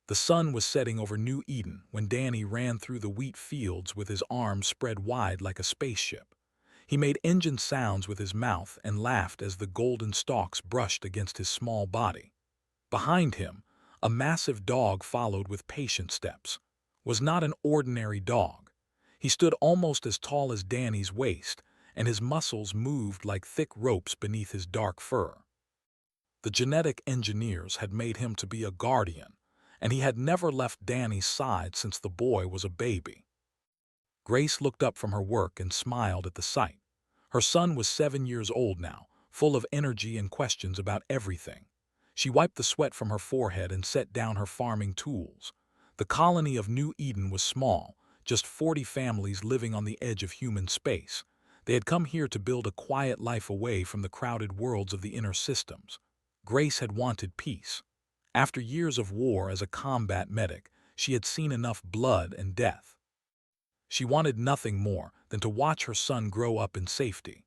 The sun was setting over New Eden when Danny ran through the wheat fields with his arms spread wide like a spaceship. He made engine sounds with his mouth and laughed as the golden stalks brushed against his small body. Behind him, a massive dog followed with patient steps. Was not an ordinary dog. He stood almost as tall as Danny's waist, and his muscles moved like thick ropes beneath his dark fur. The genetic engineers had made him to be a guardian, and he had never left Danny's side since the boy was a baby. Grace looked up from her work and smiled at the sight. Her son was 7 years old now, full of energy and questions about everything. She wiped the sweat from her forehead and set down her farming tools. The colony of New Eden was small, just 40 families living on the edge of human space. They had come here to build a quiet life away from the crowded worlds of the inner systems. Grace had wanted peace. After years of war as a combat medic, she had seen enough blood and death. She wanted nothing more than to watch her son grow up in safety.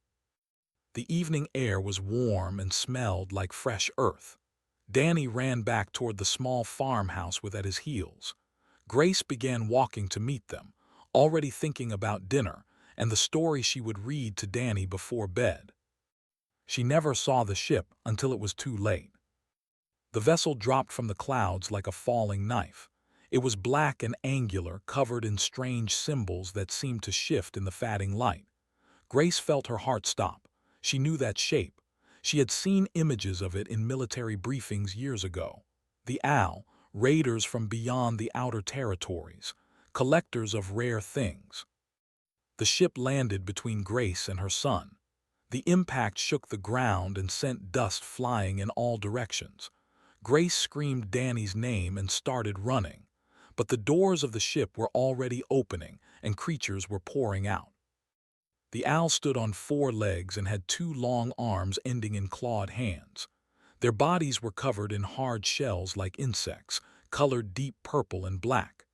The evening air was warm and smelled like fresh earth. Danny ran back toward the small farmhouse at his heels. Grace began walking to meet them, already thinking about dinner and the story she would read to Danny before bed. She never saw the ship until it was too late. The vessel dropped from the clouds like a falling knife. It was black and angular, covered in strange symbols that seemed to shift in the fading light. Grace felt her heart stop. She knew that shape. She had seen images of it in military briefings years ago. The owl, raiders from beyond the outer territories, collectors of rare things. The ship landed between Grace and her son. The impact shook the ground and sent dust flying in all directions. Grace screamed Danny's name and started running. But the doors of the ship were already opening and creatures were pouring out. The owl stood on 4 legs and had 2 long arms ending in clawed hands. Their bodies were covered in hard shells like insects, colored deep purple and black.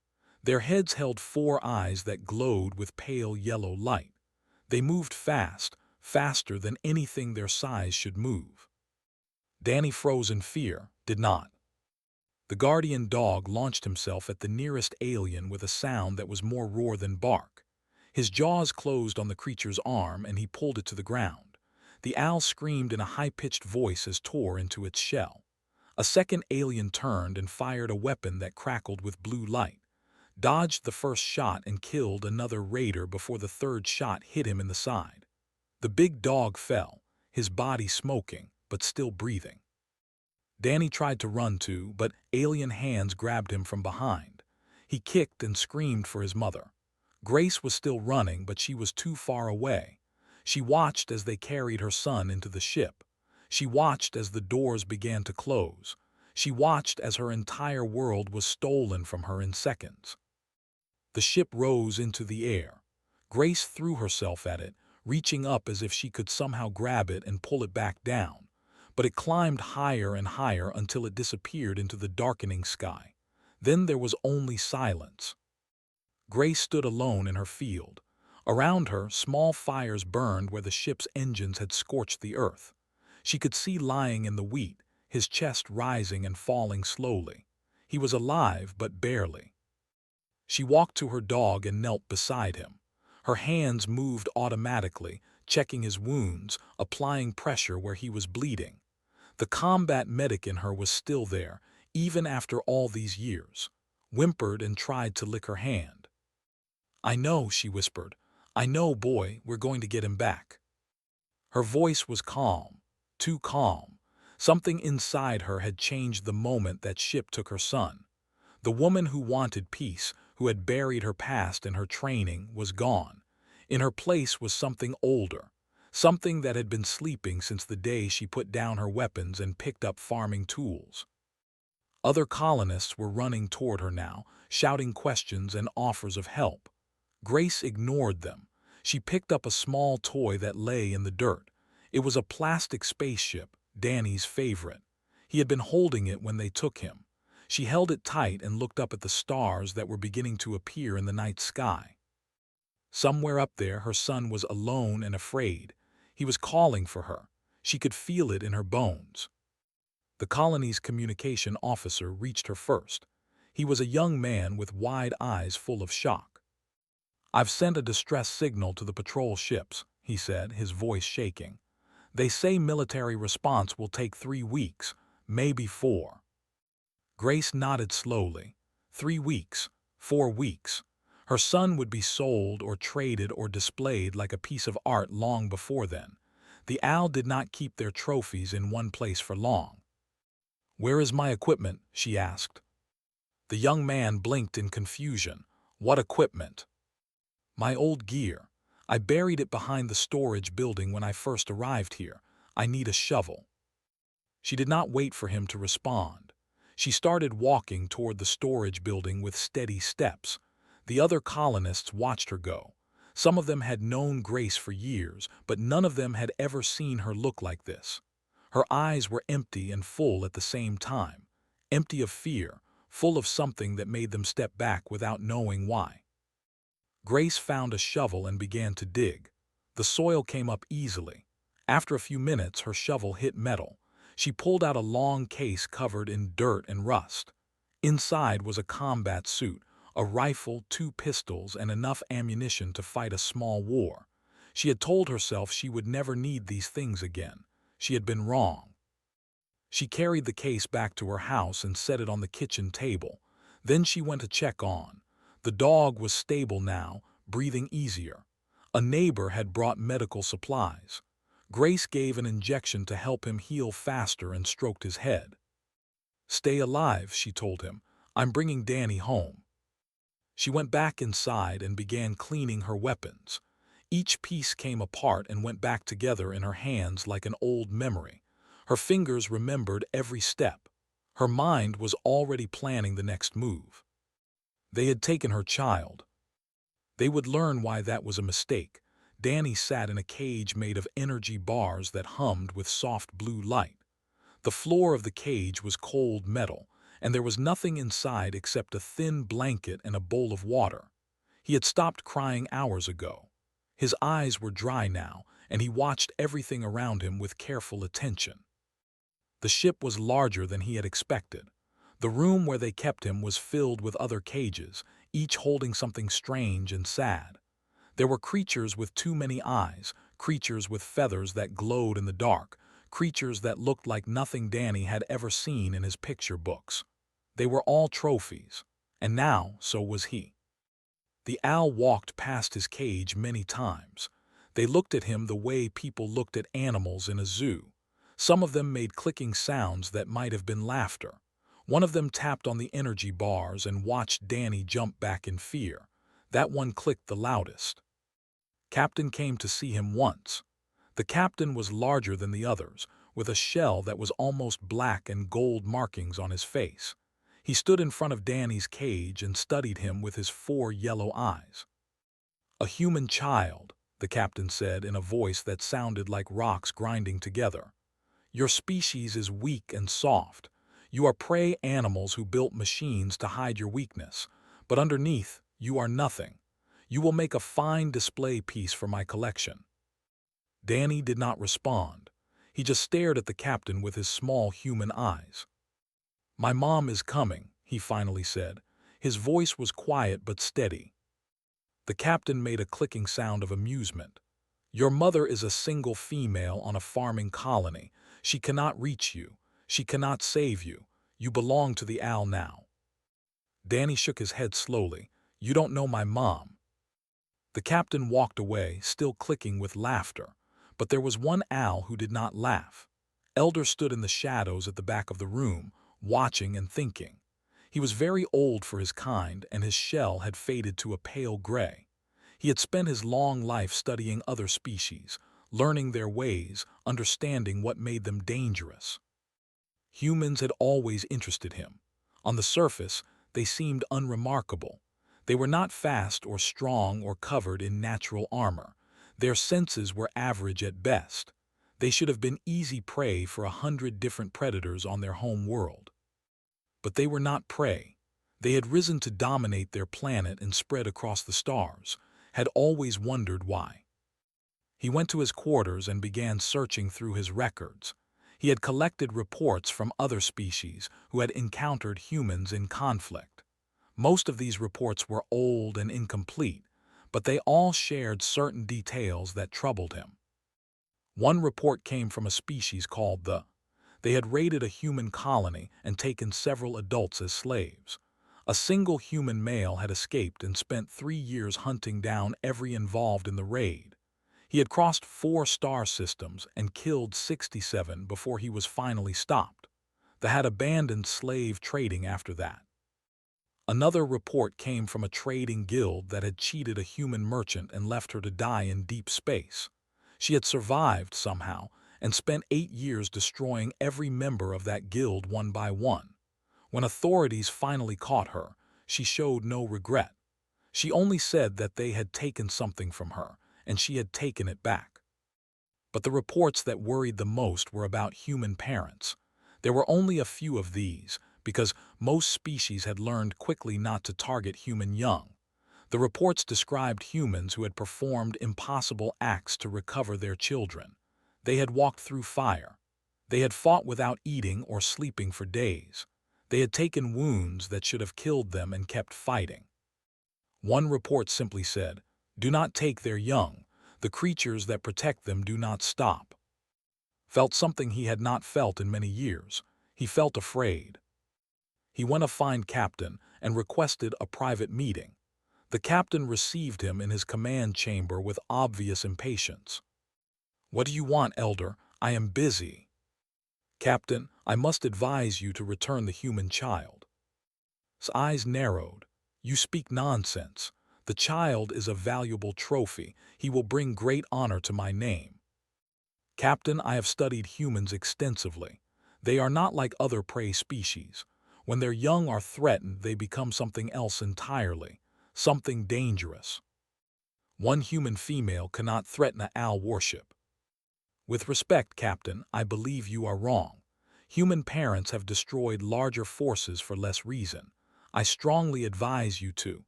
Their heads held 4 eyes that glowed with pale yellow light. They moved fast, faster than anything their size should move. Danny froze in fear, did not. The guardian dog launched himself at the nearest alien with a sound that was more roar than bark. His jaws closed on the creature's arm and he pulled it to the ground. The owl screamed in a high-pitched voice as tore into its shell. A second alien turned and fired a weapon that crackled with blue light, dodged the first shot and killed another raider before the third shot hit him in the side. The big dog fell, his body smoking, but still breathing. Danny tried to run too, but alien hands grabbed him from behind. He kicked and screamed for his mother. Grace was still running, but she was too far away. She watched as they carried her son into the ship. She watched as the doors began to close. She watched as her entire world was stolen from her in seconds. The ship rose into the air. Grace threw herself at it, reaching up as if she could somehow grab it and pull it back down. But it climbed higher and higher until it disappeared into the darkening sky. Then there was only silence. Grace stood alone in her field. Around her, small fires burned where the ship's engines had scorched the earth. She could see lying in the wheat, his chest rising and falling slowly. He was alive, but barely. She walked to her dog and knelt beside him. Her hands moved automatically, checking his wounds, applying pressure where he was bleeding. The combat medic in her was still there, even after all these years, whimpered and tried to lick her hand. "I know," she whispered. "I know, boy, we're going to get him back." Her voice was calm, too calm. Something inside her had changed the moment that ship took her son. The woman who wanted peace, who had buried her past and her training, was gone. In her place was something older, something that had been sleeping since the day she put down her weapons and picked up farming tools. Other colonists were running toward her now, shouting questions and offers of help. Grace ignored them. She picked up a small toy that lay in the dirt. It was a plastic spaceship, Danny's favorite. He had been holding it when they took him. She held it tight and looked up at the stars that were beginning to appear in the night sky. Somewhere up there, her son was alone and afraid. He was calling for her. She could feel it in her bones. The colony's communication officer reached her first. He was a young man with wide eyes full of shock. "I've sent a distress signal to the patrol ships," he said, his voice shaking. "They say military response will take 3 weeks, maybe 4. Grace nodded slowly. 3 weeks, 4 weeks. Her son would be sold or traded or displayed like a piece of art long before then. The owl did not keep their trophies in one place for long. "Where is my equipment?" she asked. The young man blinked in confusion. "What equipment?" "My old gear. I buried it behind the storage building when I first arrived here. I need a shovel." She did not wait for him to respond. She started walking toward the storage building with steady steps. The other colonists watched her go. Some of them had known Grace for years, but none of them had ever seen her look like this. Her eyes were empty and full at the same time. Empty of fear, full of something that made them step back without knowing why. Grace found a shovel and began to dig. The soil came up easily. After a few minutes, her shovel hit metal. She pulled out a long case covered in dirt and rust. Inside was a combat suit, a rifle, 2 pistols, and enough ammunition to fight a small war. She had told herself she would never need these things again. She had been wrong. She carried the case back to her house and set it on the kitchen table. Then she went to check on. The dog was stable now, breathing easier. A neighbor had brought medical supplies. Grace gave an injection to help him heal faster and stroked his head. "Stay alive," she told him. "I'm bringing Danny home." She went back inside and began cleaning her weapons. Each piece came apart and went back together in her hands like an old memory. Her fingers remembered every step. Her mind was already planning the next move. They had taken her child. They would learn why that was a mistake. Danny sat in a cage made of energy bars that hummed with soft blue light. The floor of the cage was cold metal, and there was nothing inside except a thin blanket and a bowl of water. He had stopped crying hours ago. His eyes were dry now, and he watched everything around him with careful attention. The ship was larger than he had expected. The room where they kept him was filled with other cages, each holding something strange and sad. There were creatures with too many eyes, creatures with feathers that glowed in the dark, creatures that looked like nothing Danny had ever seen in his picture books. They were all trophies, and now so was he. The owl walked past his cage many times. They looked at him the way people looked at animals in a zoo. Some of them made clicking sounds that might have been laughter. One of them tapped on the energy bars and watched Danny jump back in fear. That one clicked the loudest. Captain came to see him once. The captain was larger than the others, with a shell that was almost black and gold markings on his face. He stood in front of Danny's cage and studied him with his 4 yellow eyes. "A human child," the captain said in a voice that sounded like rocks grinding together. "Your species is weak and soft. You are prey animals who built machines to hide your weakness, but underneath, you are nothing. You will make a fine display piece for my collection." Danny did not respond. He just stared at the captain with his small human eyes. "My mom is coming," he finally said. His voice was quiet but steady. The captain made a clicking sound of amusement. "Your mother is a single female on a farming colony. She cannot reach you. She cannot save you. You belong to the owl now." Danny shook his head slowly. "You don't know my mom." The captain walked away, still clicking with laughter. But there was one owl who did not laugh. Elder stood in the shadows at the back of the room, watching and thinking. He was very old for his kind, and his shell had faded to a pale gray. He had spent his long life studying other species, learning their ways, understanding what made them dangerous. Humans had always interested him. On the surface, they seemed unremarkable. They were not fast or strong or covered in natural armor. Their senses were average at best. They should have been easy prey for 100 different predators on their home world. But they were not prey. They had risen to dominate their planet and spread across the stars, had always wondered why. He went to his quarters and began searching through his records. He had collected reports from other species who had encountered humans in conflict. Most of these reports were old and incomplete, but they all shared certain details that troubled him. One report came from a species called the. They had raided a human colony and taken several adults as slaves. A single human male had escaped and spent 3 years hunting down every involved in the raid. He had crossed 4 star systems and killed 67 before he was finally stopped. They had abandoned slave trading after that. Another report came from a trading guild that had cheated a human merchant and left her to die in deep space. She had survived somehow and spent 8 years destroying every member of that guild one by one. When authorities finally caught her, she showed no regret. She only said that they had taken something from her, and she had taken it back. But the reports that worried the most were about human parents. There were only a few of these, because most species had learned quickly not to target human young. The reports described humans who had performed impossible acts to recover their children. They had walked through fire. They had fought without eating or sleeping for days. They had taken wounds that should have killed them and kept fighting. One report simply said, "Do not take their young. The creatures that protect them do not stop." Felt something he had not felt in many years. He felt afraid. He went to find Captain and requested a private meeting. The captain received him in his command chamber with obvious impatience. "What do you want, Elder? I am busy." "Captain, I must advise you to return the human child." His eyes narrowed. "You speak nonsense. The child is a valuable trophy. He will bring great honor to my name." "Captain, I have studied humans extensively. They are not like other prey species. When their young are threatened, they become something else entirely, something dangerous. One human female cannot threaten a owl warship." "With respect, Captain, I believe you are wrong. Human parents have destroyed larger forces for less reason. I strongly advise you to—"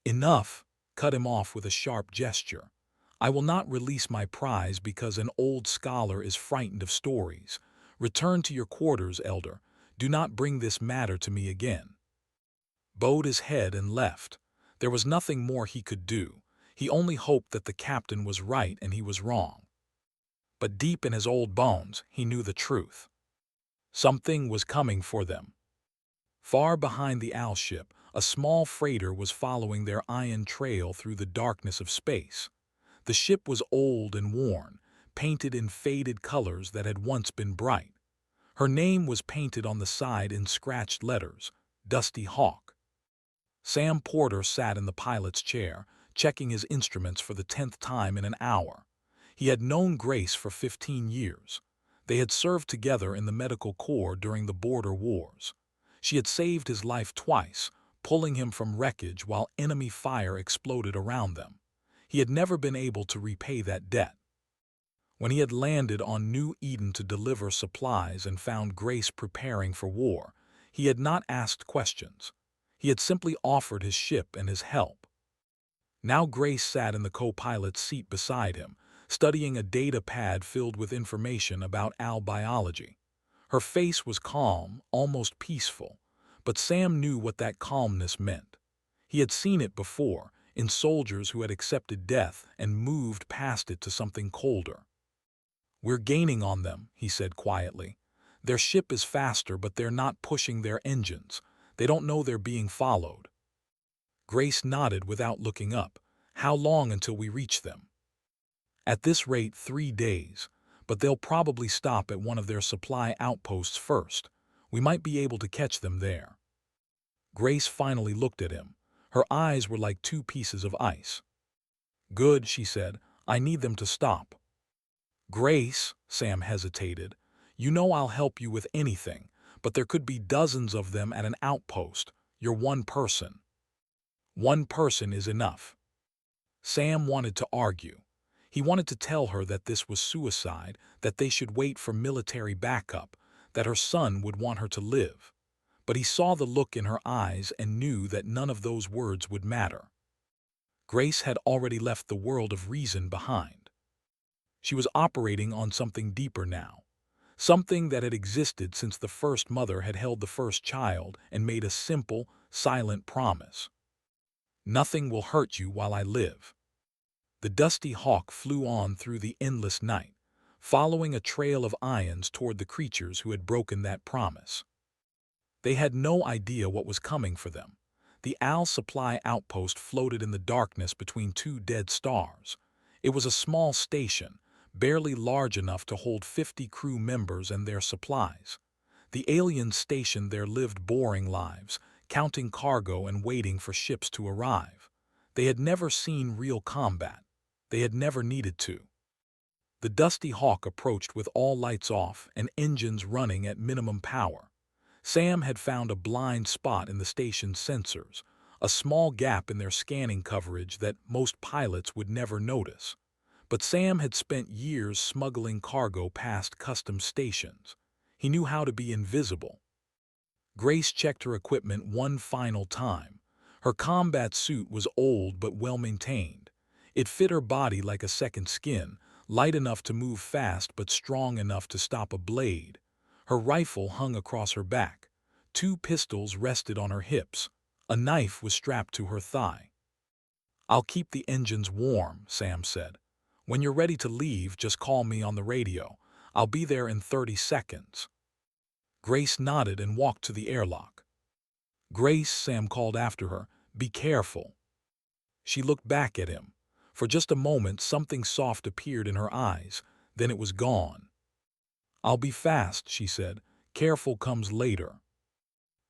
"Enough!" cut him off with a sharp gesture. "I will not release my prize because an old scholar is frightened of stories. Return to your quarters, Elder. Do not bring this matter to me again." Bowed his head and left. There was nothing more he could do. He only hoped that the captain was right and he was wrong. But deep in his old bones, he knew the truth. Something was coming for them. Far behind the owl ship, a small freighter was following their iron trail through the darkness of space. The ship was old and worn, painted in faded colors that had once been bright. Her name was painted on the side in scratched letters, Dusty Hawk. Sam Porter sat in the pilot's chair, checking his instruments for the 10th time in an hour. He had known Grace for 15 years. They had served together in the medical corps during the border wars. She had saved his life twice, pulling him from wreckage while enemy fire exploded around them. He had never been able to repay that debt. When he had landed on New Eden to deliver supplies and found Grace preparing for war, he had not asked questions. He had simply offered his ship and his help. Now Grace sat in the co-pilot's seat beside him, studying a data pad filled with information about owl biology. Her face was calm, almost peaceful, but Sam knew what that calmness meant. He had seen it before, in soldiers who had accepted death and moved past it to something colder. "We're gaining on them," he said quietly. "Their ship is faster, but they're not pushing their engines. They don't know they're being followed." Grace nodded without looking up. "How long until we reach them?" "At this rate, 3 days, but they'll probably stop at one of their supply outposts first. We might be able to catch them there." Grace finally looked at him. Her eyes were like 2 pieces of ice. "Good," she said. "I need them to stop." "Grace," Sam hesitated, "you know I'll help you with anything, but there could be dozens of them at an outpost. You're one person." "One person is enough." Sam wanted to argue. He wanted to tell her that this was suicide, that they should wait for military backup, that her son would want her to live. But he saw the look in her eyes and knew that none of those words would matter. Grace had already left the world of reason behind. She was operating on something deeper now, something that had existed since the first mother had held the first child and made a simple, silent promise. "Nothing will hurt you while I live." The dusty hawk flew on through the endless night, following a trail of ions toward the creatures who had broken that promise. They had no idea what was coming for them. The Owl supply outpost floated in the darkness between two dead stars. It was a small station, barely large enough to hold 50 crew members and their supplies. The aliens stationed there lived boring lives, counting cargo and waiting for ships to arrive. They had never seen real combat. They had never needed to. The dusty hawk approached with all lights off and engines running at minimum power. Sam had found a blind spot in the station's sensors, a small gap in their scanning coverage that most pilots would never notice. But Sam had spent years smuggling cargo past customs stations. He knew how to be invisible. Grace checked her equipment one final time. Her combat suit was old but well-maintained. It fit her body like a second skin, light enough to move fast but strong enough to stop a blade. Her rifle hung across her back. 2 pistols rested on her hips. A knife was strapped to her thigh. "I'll keep the engines warm," Sam said. "When you're ready to leave, just call me on the radio. I'll be there in 30 seconds. Grace nodded and walked to the airlock. "Grace," Sam called after her, "be careful." She looked back at him. For just a moment, something soft appeared in her eyes. Then it was gone. "I'll be fast," she said. "Careful comes later."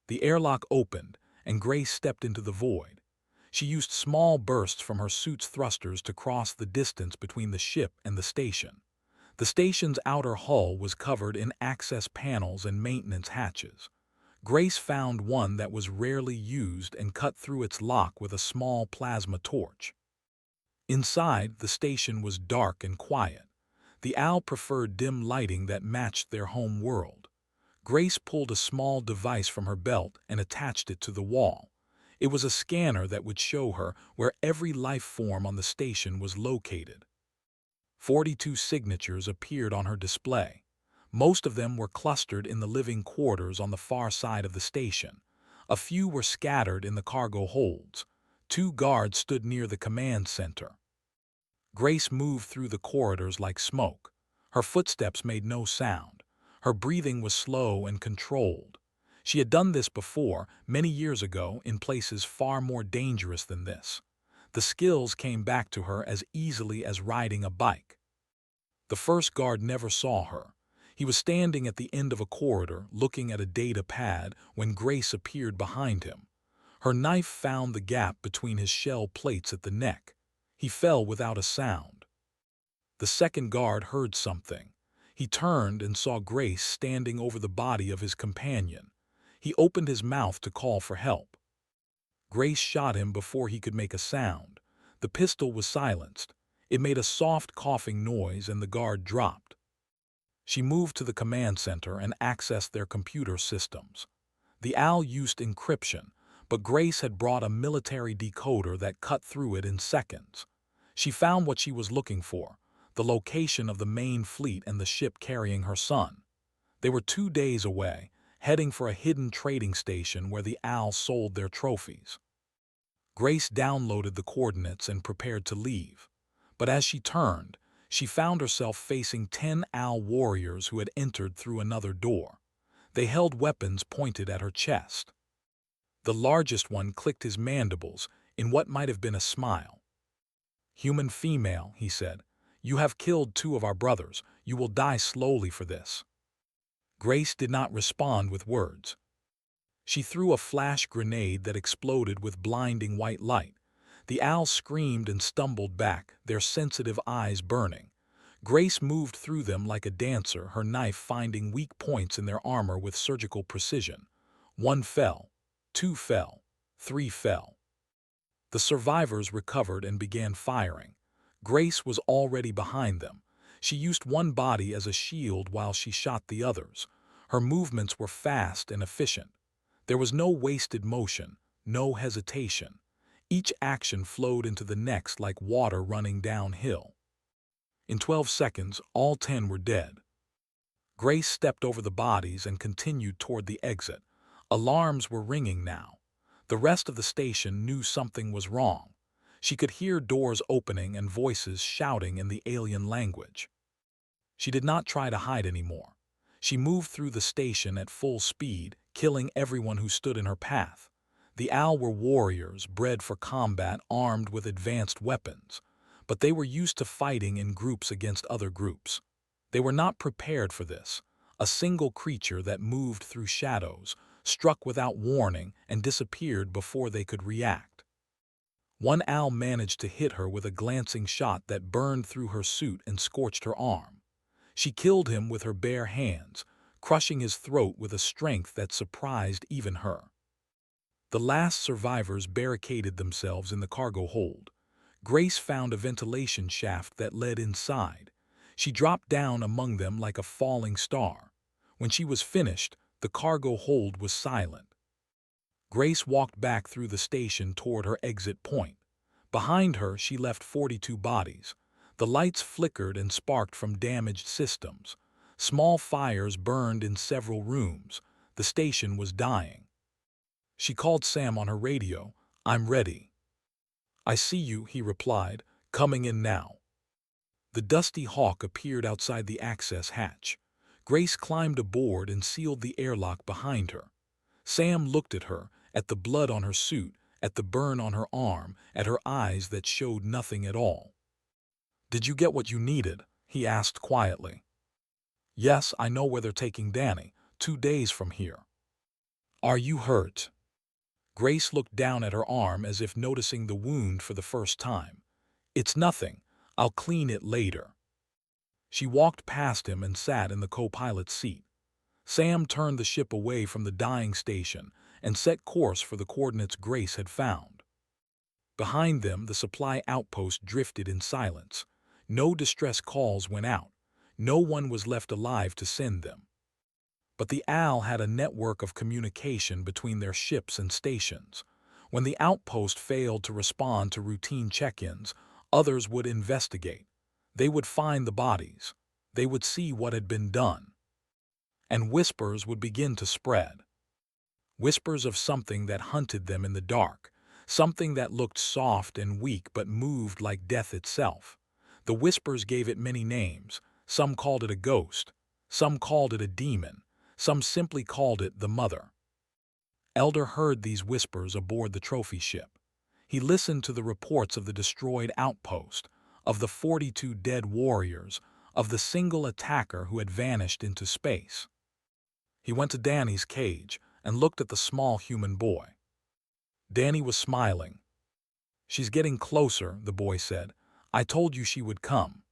The airlock opened, and Grace stepped into the void. She used small bursts from her suit's thrusters to cross the distance between the ship and the station. The station's outer hull was covered in access panels and maintenance hatches. Grace found one that was rarely used and cut through its lock with a small plasma torch. Inside, the station was dark and quiet. The Owl preferred dim lighting that matched their home world. Grace pulled a small device from her belt and attached it to the wall. It was a scanner that would show her where every life form on the station was located. 42 signatures appeared on her display. Most of them were clustered in the living quarters on the far side of the station. A few were scattered in the cargo holds. 2 guards stood near the command center. Grace moved through the corridors like smoke. Her footsteps made no sound. Her breathing was slow and controlled. She had done this before, many years ago, in places far more dangerous than this. The skills came back to her as easily as riding a bike. The first guard never saw her. He was standing at the end of a corridor, looking at a data pad, when Grace appeared behind him. Her knife found the gap between his shell plates at the neck. He fell without a sound. The second guard heard something. He turned and saw Grace standing over the body of his companion. He opened his mouth to call for help. Grace shot him before he could make a sound. The pistol was silenced. It made a soft coughing noise and the guard dropped. She moved to the command center and accessed their computer systems. The Owl used encryption, but Grace had brought a military decoder that cut through it in seconds. She found what she was looking for, the location of the main fleet and the ship carrying her son. They were 2 days away, heading for a hidden trading station where the Owl sold their trophies. Grace downloaded the coordinates and prepared to leave. But as she turned, she found herself facing 10 Owl warriors who had entered through another door. They held weapons pointed at her chest. The largest one clicked his mandibles in what might have been a smile. "Human female," he said, "you have killed 2 of our brothers. You will die slowly for this." Grace did not respond with words. She threw a flash grenade that exploded with blinding white light. The Owls screamed and stumbled back, their sensitive eyes burning. Grace moved through them like a dancer, her knife finding weak points in their armor with surgical precision. 1 fell, 2 fell, 3 fell. The survivors recovered and began firing. Grace was already behind them. She used one body as a shield while she shot the others. Her movements were fast and efficient. There was no wasted motion, no hesitation. Each action flowed into the next like water running downhill. In 12 seconds, all 10 were dead. Grace stepped over the bodies and continued toward the exit. Alarms were ringing now. The rest of the station knew something was wrong. She could hear doors opening and voices shouting in the alien language. She did not try to hide anymore. She moved through the station at full speed, killing everyone who stood in her path. The Owl were warriors, bred for combat, armed with advanced weapons. But they were used to fighting in groups against other groups. They were not prepared for this. A single creature that moved through shadows, struck without warning, and disappeared before they could react. One owl managed to hit her with a glancing shot that burned through her suit and scorched her arm. She killed him with her bare hands, crushing his throat with a strength that surprised even her. The last survivors barricaded themselves in the cargo hold. Grace found a ventilation shaft that led inside. She dropped down among them like a falling star. When she was finished, the cargo hold was silent. Grace walked back through the station toward her exit point. Behind her, she left 42 bodies. The lights flickered and sparked from damaged systems. Small fires burned in several rooms. The station was dying. She called Sam on her radio. "I'm ready." "I see you," he replied, "coming in now." The Dusty Hawk appeared outside the access hatch. Grace climbed aboard and sealed the airlock behind her. Sam looked at her, at the blood on her suit, at the burn on her arm, at her eyes that showed nothing at all. "Did you get what you needed?" he asked quietly. "Yes, I know where they're taking Danny, 2 days from here." "Are you hurt?" Grace looked down at her arm as if noticing the wound for the first time. "It's nothing. I'll clean it later." She walked past him and sat in the co-pilot's seat. Sam turned the ship away from the dying station and set course for the coordinates Grace had found. Behind them, the supply outpost drifted in silence. No distress calls went out. No one was left alive to send them. But the Owl had a network of communication between their ships and stations. When the outpost failed to respond to routine check-ins, others would investigate. They would find the bodies. They would see what had been done. And whispers would begin to spread. Whispers of something that hunted them in the dark, something that looked soft and weak but moved like death itself. The whispers gave it many names. Some called it a ghost. Some called it a demon. Some simply called it the Mother. Elder heard these whispers aboard the trophy ship. He listened to the reports of the destroyed outpost, of the 42 dead warriors, of the single attacker who had vanished into space. He went to Danny's cage and looked at the small human boy. Danny was smiling. "She's getting closer," the boy said. "I told you she would come."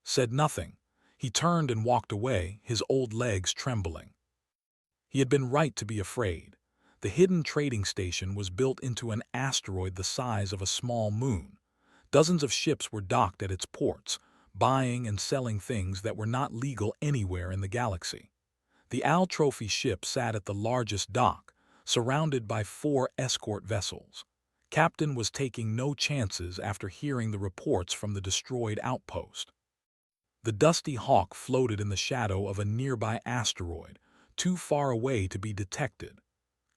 Said nothing. He turned and walked away, his old legs trembling. He had been right to be afraid. The hidden trading station was built into an asteroid the size of a small moon. Dozens of ships were docked at its ports, buying and selling things that were not legal anywhere in the galaxy. The Owl Trophy ship sat at the largest dock, surrounded by 4 escort vessels. Captain was taking no chances after hearing the reports from the destroyed outpost. The Dusty Hawk floated in the shadow of a nearby asteroid, too far away to be detected.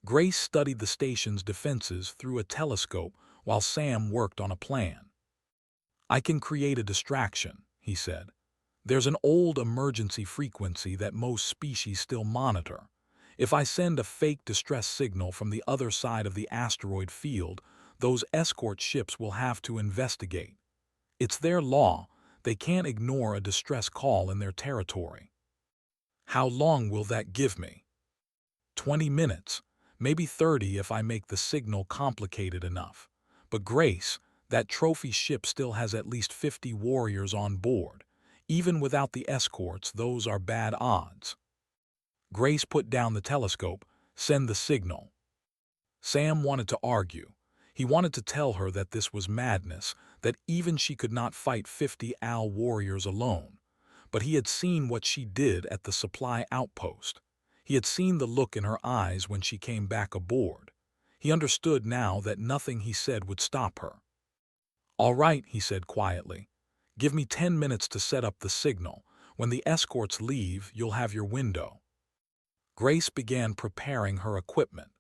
Grace studied the station's defenses through a telescope while Sam worked on a plan. "I can create a distraction," he said. "There's an old emergency frequency that most species still monitor. If I send a fake distress signal from the other side of the asteroid field, those escort ships will have to investigate. It's their law. They can't ignore a distress call in their territory." "How long will that give me?" 20 minutes, maybe 30 if I make the signal complicated enough. But Grace, that trophy ship still has at least 50 warriors on board. Even without the escorts, those are bad odds. Grace put down the telescope. "Send the signal." Sam wanted to argue. He wanted to tell her that this was madness, that even she could not fight 50 Owl warriors alone. But he had seen what she did at the supply outpost. He had seen the look in her eyes when she came back aboard. He understood now that nothing he said would stop her. "All right," he said quietly. "Give me 10 minutes to set up the signal. When the escorts leave, you'll have your window." Grace began preparing her equipment.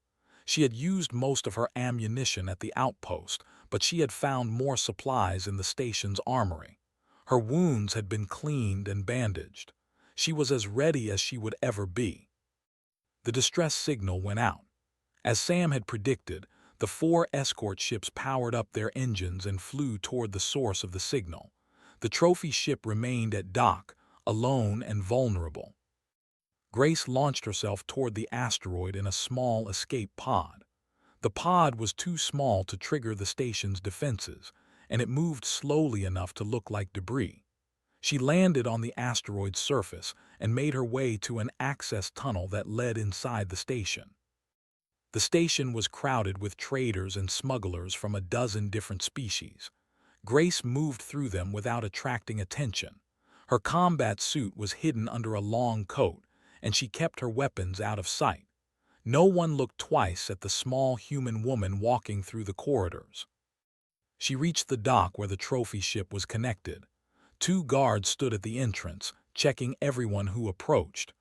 She had used most of her ammunition at the outpost, but she had found more supplies in the station's armory. Her wounds had been cleaned and bandaged. She was as ready as she would ever be. The distress signal went out. As Sam had predicted, the 4 escort ships powered up their engines and flew toward the source of the signal. The trophy ship remained at dock, alone and vulnerable. Grace launched herself toward the asteroid in a small escape pod. The pod was too small to trigger the station's defenses, and it moved slowly enough to look like debris. She landed on the asteroid's surface and made her way to an access tunnel that led inside the station. The station was crowded with traders and smugglers from a dozen different species. Grace moved through them without attracting attention. Her combat suit was hidden under a long coat, and she kept her weapons out of sight. No one looked twice at the small human woman walking through the corridors. She reached the dock where the trophy ship was connected. 2 guards stood at the entrance, checking everyone who approached.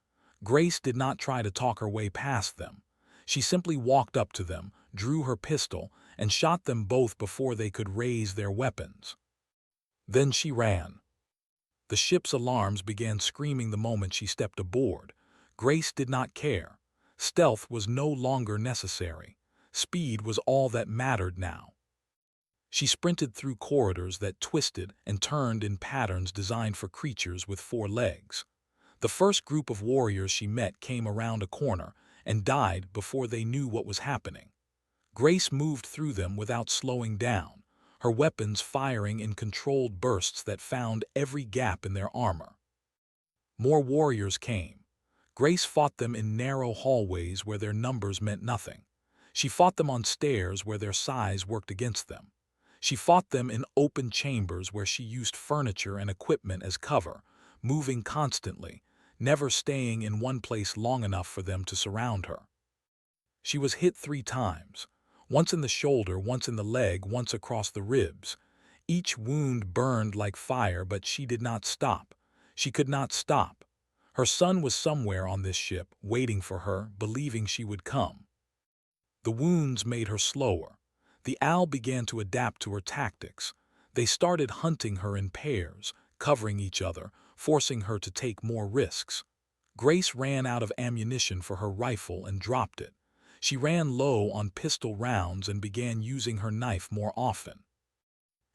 Grace did not try to talk her way past them. She simply walked up to them, drew her pistol, and shot them both before they could raise their weapons. Then she ran. The ship's alarms began screaming the moment she stepped aboard. Grace did not care. Stealth was no longer necessary. Speed was all that mattered now. She sprinted through corridors that twisted and turned in patterns designed for creatures with 4 legs. The first group of warriors she met came around a corner and died before they knew what was happening. Grace moved through them without slowing down, her weapons firing in controlled bursts that found every gap in their armor. More warriors came. Grace fought them in narrow hallways where their numbers meant nothing. She fought them on stairs where their size worked against them. She fought them in open chambers where she used furniture and equipment as cover, moving constantly, never staying in one place long enough for them to surround her. She was hit 3 times, once in the shoulder, once in the leg, once across the ribs. Each wound burned like fire, but she did not stop. She could not stop. Her son was somewhere on this ship, waiting for her, believing she would come. The wounds made her slower. The owl began to adapt to her tactics. They started hunting her in pairs, covering each other, forcing her to take more risks. Grace ran out of ammunition for her rifle and dropped it. She ran low on pistol rounds and began using her knife more often.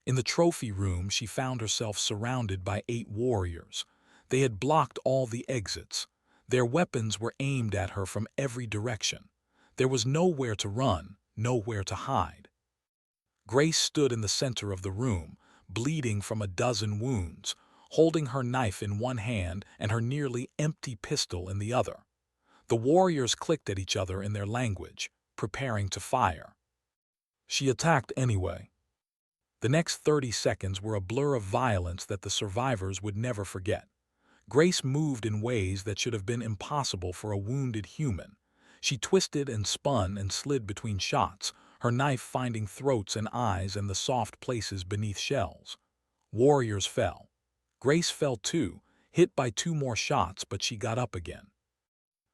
In the trophy room, she found herself surrounded by 8 warriors. They had blocked all the exits. Their weapons were aimed at her from every direction. There was nowhere to run, nowhere to hide. Grace stood in the center of the room, bleeding from a dozen wounds, holding her knife in one hand and her nearly empty pistol in the other. The warriors clicked at each other in their language, preparing to fire. She attacked anyway. The next 30 seconds were a blur of violence that the survivors would never forget. Grace moved in ways that should have been impossible for a wounded human. She twisted and spun and slid between shots, her knife finding throats and eyes and the soft places beneath shells. Warriors fell. Grace fell too, hit by 2 more shots, but she got up again.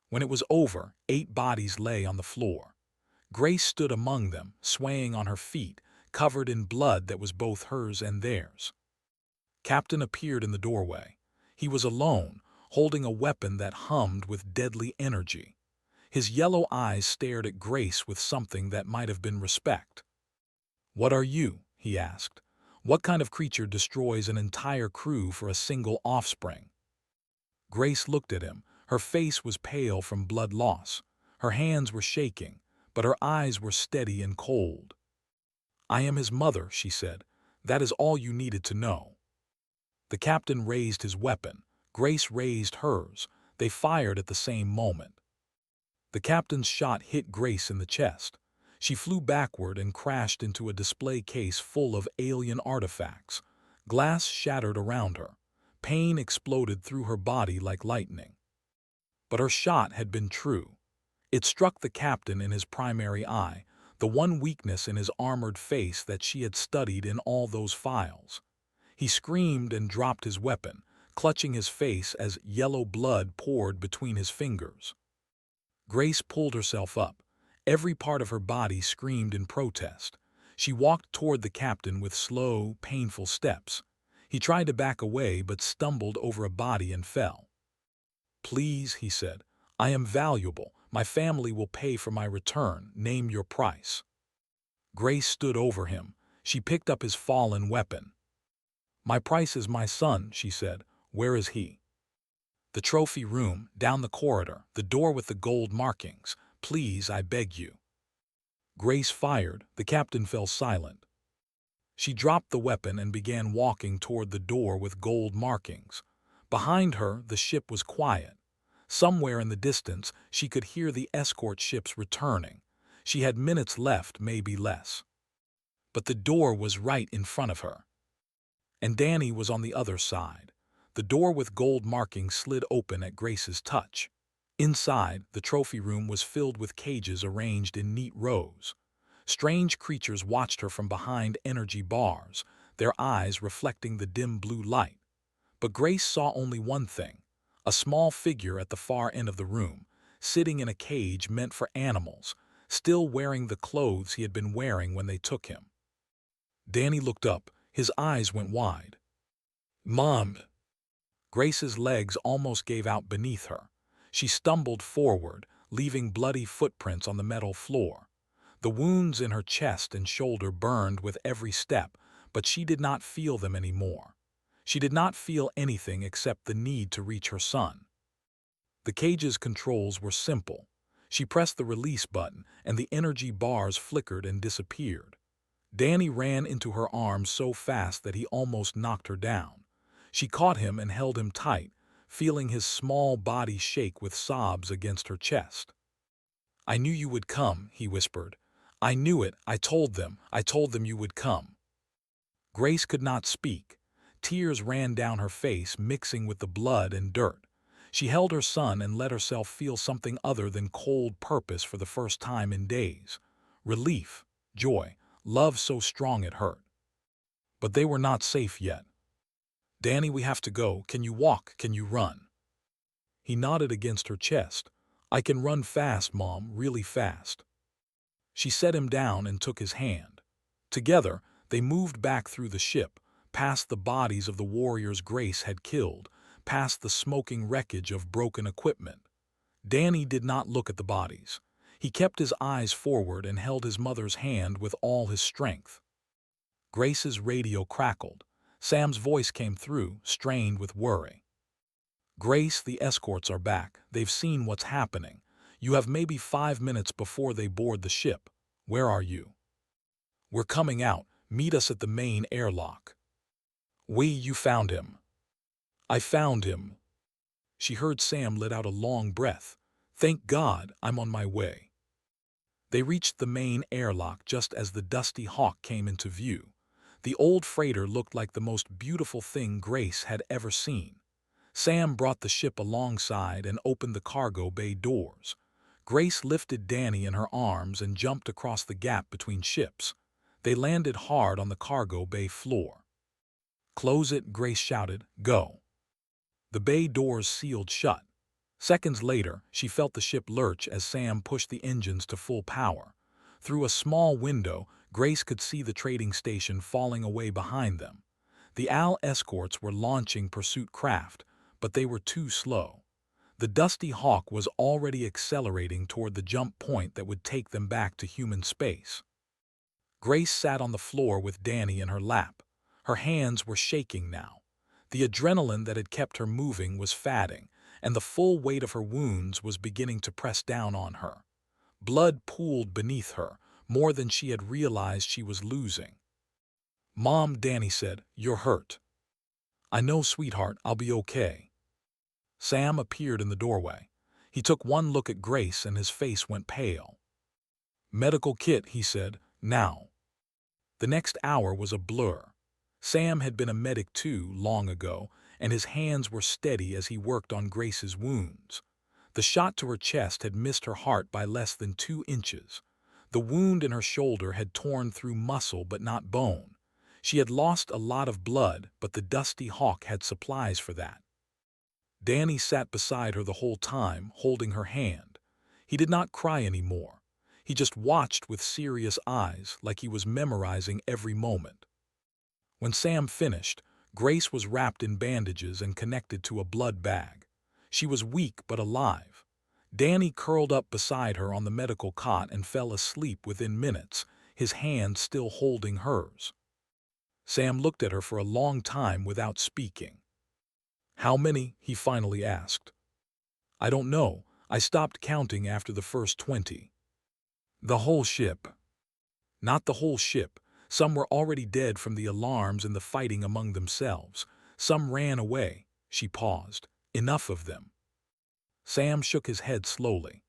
When it was over, 8 bodies lay on the floor. Grace stood among them, swaying on her feet, covered in blood that was both hers and theirs. Captain appeared in the doorway. He was alone, holding a weapon that hummed with deadly energy. His yellow eyes stared at Grace with something that might have been respect. "What are you?" he asked. "What kind of creature destroys an entire crew for a single offspring?" Grace looked at him. Her face was pale from blood loss. Her hands were shaking, but her eyes were steady and cold. "I am his mother," she said. "That is all you needed to know." The captain raised his weapon. Grace raised hers. They fired at the same moment. The captain's shot hit Grace in the chest. She flew backward and crashed into a display case full of alien artifacts. Glass shattered around her. Pain exploded through her body like lightning. But her shot had been true. It struck the captain in his primary eye, the one weakness in his armored face that she had studied in all those files. He screamed and dropped his weapon, clutching his face as yellow blood poured between his fingers. Grace pulled herself up. Every part of her body screamed in protest. She walked toward the captain with slow, painful steps. He tried to back away but stumbled over a body and fell. "Please," he said, "I am valuable. My family will pay for my return. Name your price." Grace stood over him. She picked up his fallen weapon. "My price is my son," she said. "Where is he?" "The trophy room, down the corridor, the door with the gold markings. Please, I beg you." Grace fired. The captain fell silent. She dropped the weapon and began walking toward the door with gold markings. Behind her, the ship was quiet. Somewhere in the distance, she could hear the escort ships returning. She had minutes left, maybe less. But the door was right in front of her. And Danny was on the other side. The door with gold markings slid open at Grace's touch. Inside, the trophy room was filled with cages arranged in neat rows. Strange creatures watched her from behind energy bars, their eyes reflecting the dim blue light. But Grace saw only one thing: a small figure at the far end of the room, sitting in a cage meant for animals, still wearing the clothes he had been wearing when they took him. Danny looked up. His eyes went wide. "Mom!" Grace's legs almost gave out beneath her. She stumbled forward, leaving bloody footprints on the metal floor. The wounds in her chest and shoulder burned with every step, but she did not feel them anymore. She did not feel anything except the need to reach her son. The cage's controls were simple. She pressed the release button, and the energy bars flickered and disappeared. Danny ran into her arms so fast that he almost knocked her down. She caught him and held him tight, feeling his small body shake with sobs against her chest. "I knew you would come," he whispered. "I knew it. I told them you would come." Grace could not speak. Tears ran down her face, mixing with the blood and dirt. She held her son and let herself feel something other than cold purpose for the first time in days. Relief, joy, love so strong it hurt. But they were not safe yet. "Danny, we have to go. Can you walk? Can you run?" He nodded against her chest. "I can run fast, Mom, really fast." She set him down and took his hand. Together, they moved back through the ship, past the bodies of the warriors Grace had killed, past the smoking wreckage of broken equipment. Danny did not look at the bodies. He kept his eyes forward and held his mother's hand with all his strength. Grace's radio crackled. Sam's voice came through, strained with worry. "Grace, the escorts are back. They've seen what's happening. You have maybe 5 minutes before they board the ship. Where are you?" "We're coming out. Meet us at the main airlock." You found him." "I found him." She heard Sam let out a long breath. "Thank God, I'm on my way." They reached the main airlock just as the Dusty Hawk came into view. The old freighter looked like the most beautiful thing Grace had ever seen. Sam brought the ship alongside and opened the cargo bay doors. Grace lifted Danny in her arms and jumped across the gap between ships. They landed hard on the cargo bay floor. "Close it," Grace shouted. "Go." The bay doors sealed shut. Seconds later, she felt the ship lurch as Sam pushed the engines to full power. Through a small window, Grace could see the trading station falling away behind them. The AL escorts were launching pursuit craft, but they were too slow. The Dusty Hawk was already accelerating toward the jump point that would take them back to human space. Grace sat on the floor with Danny in her lap. Her hands were shaking now. The adrenaline that had kept her moving was fading, and the full weight of her wounds was beginning to press down on her. Blood pooled beneath her, more than she had realized she was losing. "Mom," Danny said, "you're hurt." "I know, sweetheart, I'll be okay." Sam appeared in the doorway. He took one look at Grace and his face went pale. "Medical kit," he said, "now." The next hour was a blur. Sam had been a medic too, long ago, and his hands were steady as he worked on Grace's wounds. The shot to her chest had missed her heart by less than 2 inches. The wound in her shoulder had torn through muscle but not bone. She had lost a lot of blood, but the Dusty Hawk had supplies for that. Danny sat beside her the whole time, holding her hand. He did not cry anymore. He just watched with serious eyes, like he was memorizing every moment. When Sam finished, Grace was wrapped in bandages and connected to a blood bag. She was weak but alive. Danny curled up beside her on the medical cot and fell asleep within minutes, his hand still holding hers. Sam looked at her for a long time without speaking. "How many?" he finally asked. "I don't know. I stopped counting after the first 20. "The whole ship." "Not the whole ship. Some were already dead from the alarms and the fighting among themselves. Some ran away." She paused. "Enough of them." Sam shook his head slowly.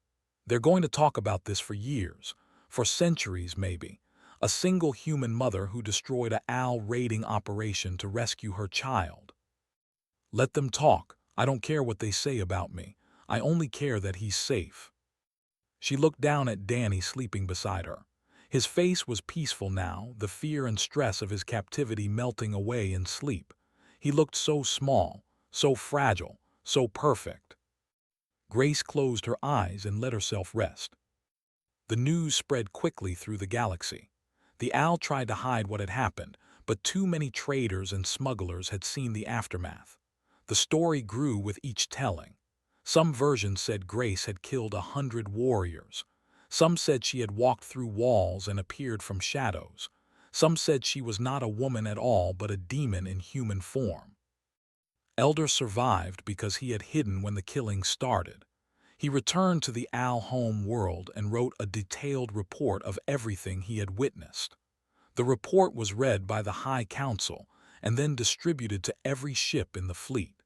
"They're going to talk about this for years. For centuries, maybe. A single human mother who destroyed a AL raiding operation to rescue her child. Let them talk. I don't care what they say about me. I only care that he's safe." She looked down at Danny sleeping beside her. His face was peaceful now, the fear and stress of his captivity melting away in sleep. He looked so small, so fragile, so perfect. Grace closed her eyes and let herself rest. The news spread quickly through the galaxy. The owl tried to hide what had happened, but too many traders and smugglers had seen the aftermath. The story grew with each telling. Some versions said Grace had killed 100 warriors. Some said she had walked through walls and appeared from shadows. Some said she was not a woman at all but a demon in human form. Elder survived because he had hidden when the killing started. He returned to the Al home world and wrote a detailed report of everything he had witnessed. The report was read by the High Council and then distributed to every ship in the fleet.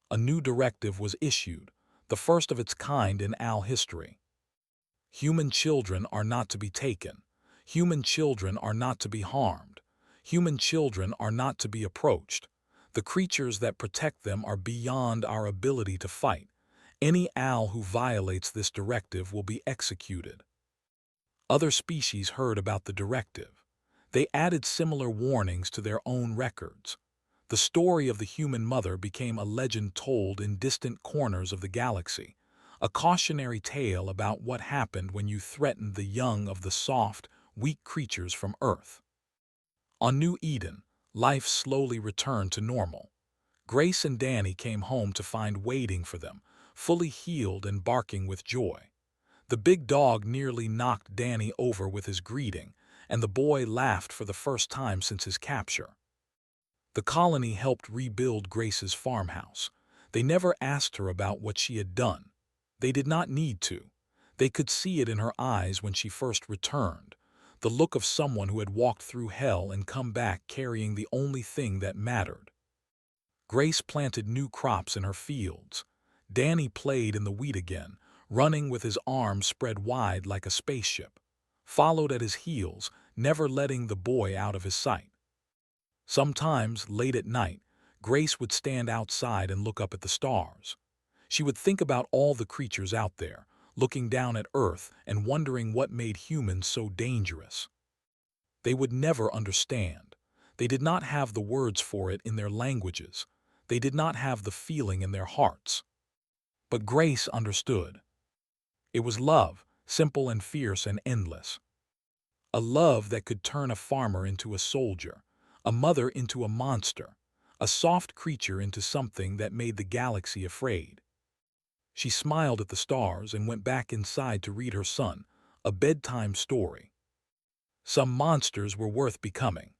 A new directive was issued, the first of its kind in Al history. Human children are not to be taken. Human children are not to be harmed. Human children are not to be approached. The creatures that protect them are beyond our ability to fight. Any Al who violates this directive will be executed. Other species heard about the directive. They added similar warnings to their own records. The story of the human mother became a legend told in distant corners of the galaxy, a cautionary tale about what happened when you threatened the young of the soft, weak creatures from Earth. On New Eden, life slowly returned to normal. Grace and Danny came home to find waiting for them, fully healed and barking with joy. The big dog nearly knocked Danny over with his greeting, and the boy laughed for the first time since his capture. The colony helped rebuild Grace's farmhouse. They never asked her about what she had done. They did not need to. They could see it in her eyes when she first returned, the look of someone who had walked through hell and come back carrying the only thing that mattered. Grace planted new crops in her fields. Danny played in the wheat again, running with his arms spread wide like a spaceship, followed at his heels, never letting the boy out of his sight. Sometimes, late at night, Grace would stand outside and look up at the stars. She would think about all the creatures out there, looking down at Earth and wondering what made humans so dangerous. They would never understand. They did not have the words for it in their languages. They did not have the feeling in their hearts. But Grace understood. It was love, simple and fierce and endless. A love that could turn a farmer into a soldier, a mother into a monster, a soft creature into something that made the galaxy afraid. She smiled at the stars and went back inside to read her son a bedtime story. Some monsters were worth becoming.